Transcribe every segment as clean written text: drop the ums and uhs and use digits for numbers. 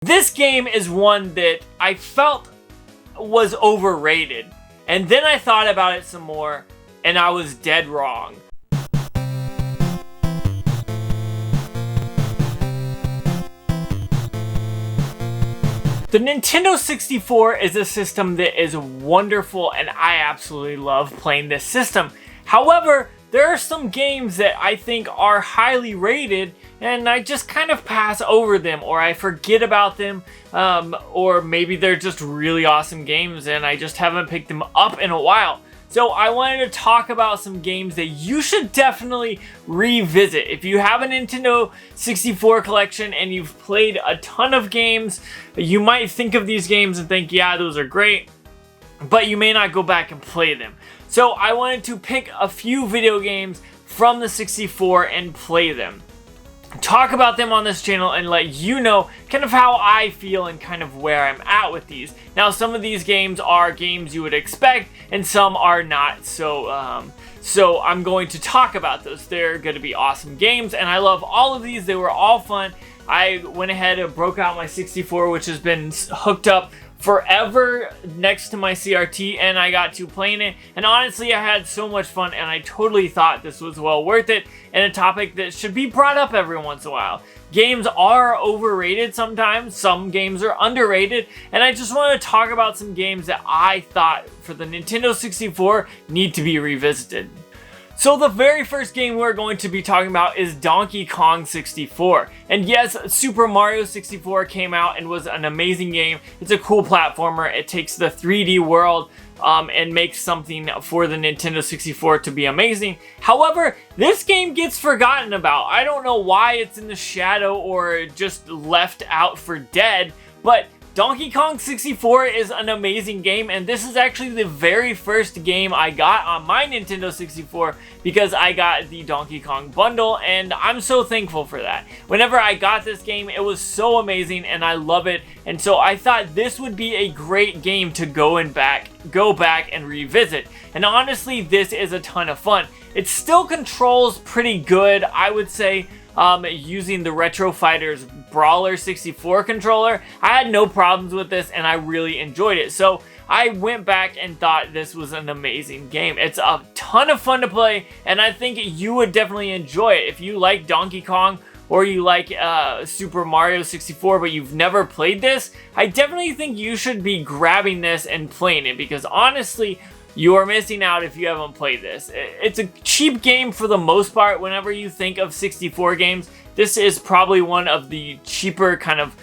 This game is one that I felt was overrated, and then I thought about it some more, and I was dead wrong. The Nintendo 64 is a system that is wonderful, and I absolutely love playing this system. However, there are some games that I think are highly rated, and I just kind of pass over them, or I forget about them, or maybe they're just really awesome games and I just haven't picked them up in a while. So I wanted to talk about some games that you should definitely revisit. If you have a Nintendo 64 collection and you've played a ton of games, you might think of these games and think, yeah, those are great, but you may not go back and play them. So I wanted to pick a few video games from the 64 and play them. Talk about them on this channel and let you know kind of how I feel and kind of where I'm at with these. Now, some of these games are games you would expect and some are not, so I'm going to talk about those. They're going to be awesome games and I love all of these. They were all fun. I went ahead and broke out my 64, which has been hooked up forever next to my CRT, and I got to playing it, and honestly I had so much fun and I totally thought this was well worth it, and a topic that should be brought up every once in a while. Games are overrated sometimes, some games are underrated, and I just want to talk about some games that I thought for the Nintendo 64 need to be revisited. So the very first game we're going to be talking about is Donkey Kong 64. And yes, Super Mario 64 came out and was an amazing game. It's a cool platformer. It takes the 3D world and makes something for the Nintendo 64 to be amazing. However, this game gets forgotten about. I don't know why it's in the shadow or just left out for dead, but Donkey Kong 64 is an amazing game, and this is actually the very first game I got on my Nintendo 64 because I got the Donkey Kong bundle, and I'm so thankful for that. Whenever I got this game, it was so amazing and I love it, and so I thought this would be a great game to go back and revisit. And honestly, this is a ton of fun. It still controls pretty good, I would say. Using the Retro Fighters Brawler 64 controller, I had no problems with this and I really enjoyed it. So I went back and thought this was an amazing game. It's a ton of fun to play and I think you would definitely enjoy it. If you like Donkey Kong or you like Super Mario 64 but you've never played this, I definitely think you should be grabbing this and playing it, because honestly, you are missing out if you haven't played this. It's a cheap game for the most part. Whenever you think of 64 games, this is probably one of the cheaper kind of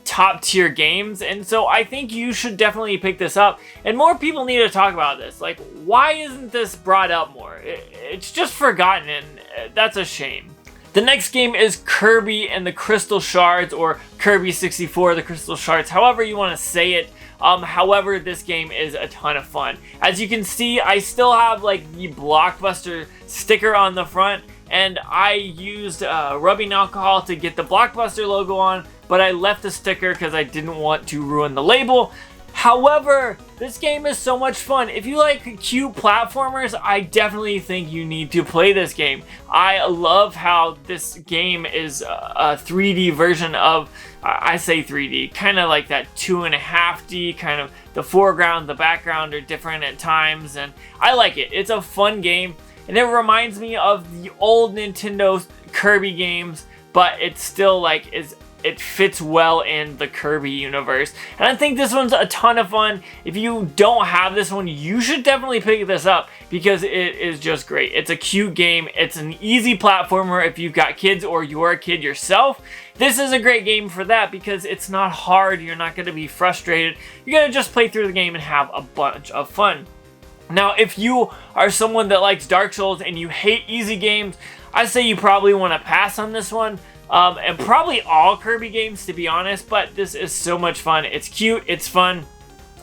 top tier games, and so I think you should definitely pick this up, and more people need to talk about this. Like, why isn't this brought up more? It's just forgotten, and that's a shame. The next game is Kirby and the Crystal Shards, or Kirby 64, the Crystal Shards, however you want to say it. However, this game is a ton of fun. As you can see, I still have like the Blockbuster sticker on the front, and I used rubbing alcohol to get the Blockbuster logo on, but I left the sticker because I didn't want to ruin the label. However, this game is so much fun. If you like cute platformers, I definitely think you need to play this game. I love how this game is a 3D version of, I say 3D, kind of like that 2.5D, kind of the foreground, the background are different at times, and I like it. It's a fun game, and it reminds me of the old Nintendo Kirby games, but it's still like it fits well in the Kirby universe. And I think this one's a ton of fun. If you don't have this one, you should definitely pick this up because it is just great. It's a cute game. It's an easy platformer if you've got kids or you're a kid yourself. This is a great game for that because it's not hard. You're not going to be frustrated. You're going to just play through the game and have a bunch of fun. Now, if you are someone that likes Dark Souls and you hate easy games, I say you probably want to pass on this one. And probably all Kirby games, to be honest, but this is so much fun. It's cute, it's fun,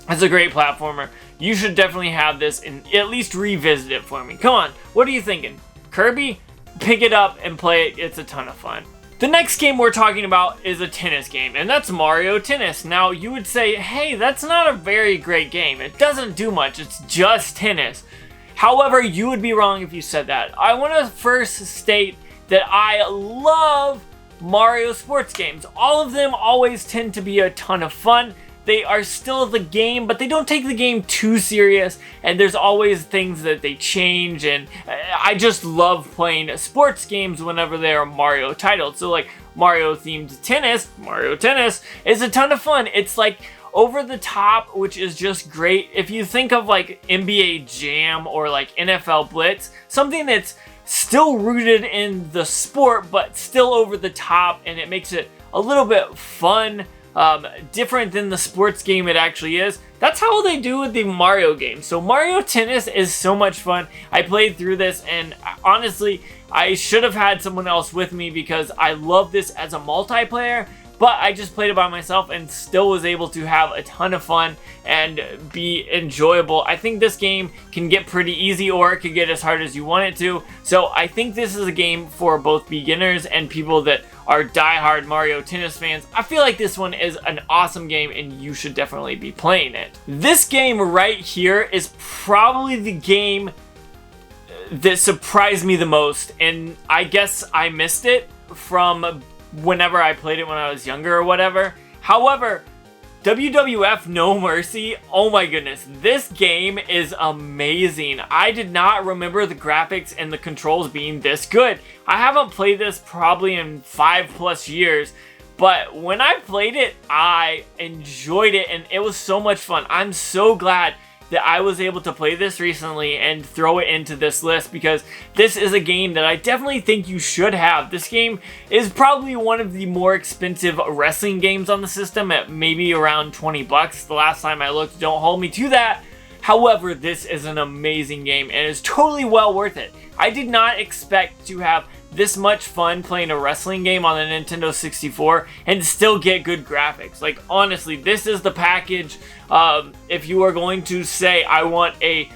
it's a great platformer. You should definitely have this and at least revisit it for me. Come on, what are you thinking? Kirby? Pick it up and play it, it's a ton of fun. The next game we're talking about is a tennis game, and that's Mario Tennis. Now, you would say, hey, that's not a very great game. It doesn't do much, it's just tennis. However, you would be wrong if you said that. I want to first state that I love Mario sports games. All of them always tend to be a ton of fun. They are still the game, but they don't take the game too serious, and there's always things that they change, and I just love playing sports games whenever they are Mario titled. So like Mario themed tennis, Mario Tennis is a ton of fun. It's like over the top, which is just great. If you think of like NBA Jam or like NFL Blitz, something that's still rooted in the sport, but still over the top, and it makes it a little bit fun, different than the sports game it actually is. That's how they do with the Mario game. So Mario Tennis is so much fun. I played through this, and honestly, I should have had someone else with me because I love this as a multiplayer, but I just played it by myself and still was able to have a ton of fun and be enjoyable. I think this game can get pretty easy, or it could get as hard as you want it to. So I think this is a game for both beginners and people that are diehard Mario Tennis fans. I feel like this one is an awesome game and you should definitely be playing it. This game right here is probably the game that surprised me the most, and I guess I missed it from whenever I played it when I was younger or whatever. However, WWF No Mercy, oh my goodness, this game is amazing. I did not remember the graphics and the controls being this good. I haven't played this probably in 5+ years, but when I played it, I enjoyed it and it was so much fun. I'm so glad that I was able to play this recently and throw it into this list, because this is a game that I definitely think you should have. This game is probably one of the more expensive wrestling games on the system at maybe around 20 bucks. The last time I looked, don't hold me to that. However, this is an amazing game and is totally well worth it. I did not expect to have this much fun playing a wrestling game on the Nintendo 64 and still get good graphics. Like, honestly, this is the package. If you are going to say, I want a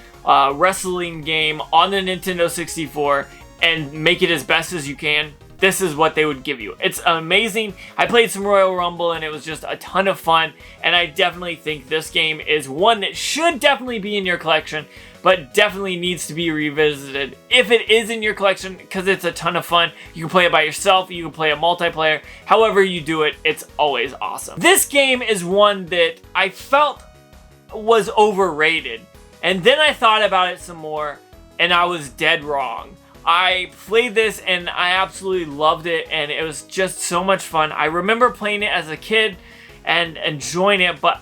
wrestling game on the Nintendo 64 and make it as best as you can, this is what they would give you. It's amazing. I played some Royal Rumble and it was just a ton of fun, and I definitely think this game is one that should definitely be in your collection, but definitely needs to be revisited if it is in your collection, because it's a ton of fun. You can play it by yourself, you can play a multiplayer, however you do it, it's always awesome. This game is one that I felt was overrated, and then I thought about it some more and I was dead wrong. I played this and I absolutely loved it, and it was just so much fun. I remember playing it as a kid and enjoying it, but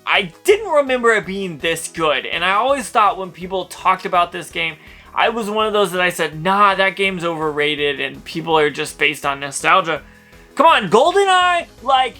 I didn't remember it being this good. And I always thought when people talked about this game, I was one of those that I said, nah, that game's overrated and people are just based on nostalgia. Come on, Goldeneye, like,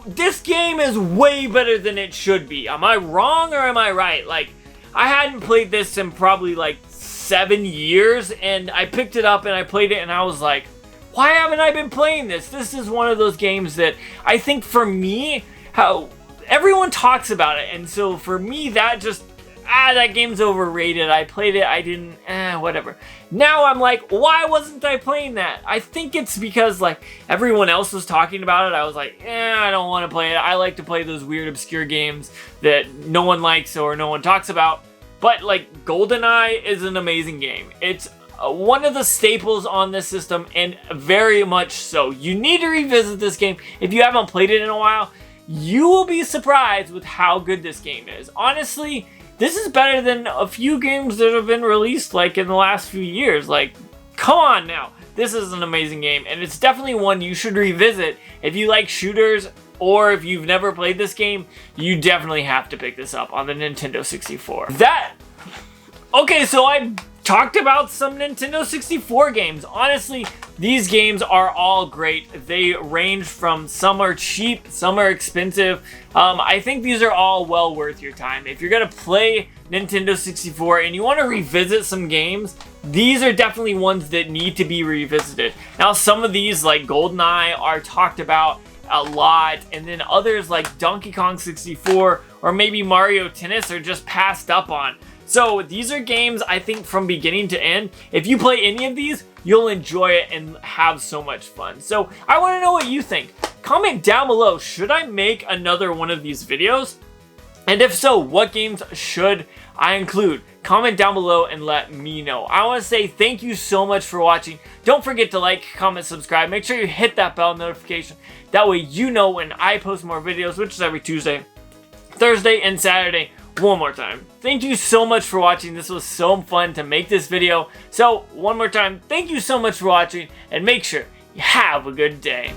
this game is way better than it should be. Am I wrong or am I right? Like, I hadn't played this in probably like 7 years, and I picked it up and I played it and I was like, why haven't I been playing this? This is one of those games that I think for me, how everyone talks about it, and so for me that just, that game's overrated. I played it, I didn't, whatever. Now I'm like, why wasn't I playing that? I think it's because like everyone else was talking about it. I was like, I don't want to play it. I like to play those weird obscure games that no one likes or no one talks about. But like, Goldeneye is an amazing game. It's one of the staples on this system, and very much so. You need to revisit this game. If you haven't played it in a while, you will be surprised with how good this game is. Honestly, this is better than a few games that have been released like in the last few years. Like, come on now. This is an amazing game, and it's definitely one you should revisit. If you like shooters, or if you've never played this game, you definitely have to pick this up on the Nintendo 64. Okay, so I talked about some Nintendo 64 games. Honestly, these games are all great. They range from, some are cheap, some are expensive. I think these are all well worth your time. If you're gonna play Nintendo 64 and you want to revisit some games, these are definitely ones that need to be revisited. Now, some of these, like Goldeneye, are talked about a lot, and then others like Donkey Kong 64 or maybe Mario Tennis are just passed up on. So these are games I think from beginning to end, if you play any of these, you'll enjoy it and have so much fun. So I want to know what you think. Comment down below, should I make another one of these videos? And if so, what games should I include? Comment down below and let me know. I want to say thank you so much for watching. Don't forget to like, comment, subscribe. Make sure you hit that bell notification. That way you know when I post more videos, which is every Tuesday, Thursday, and Saturday. One more time. Thank you so much for watching. This was so fun to make this video. So, one more time, thank you so much for watching, and make sure you have a good day.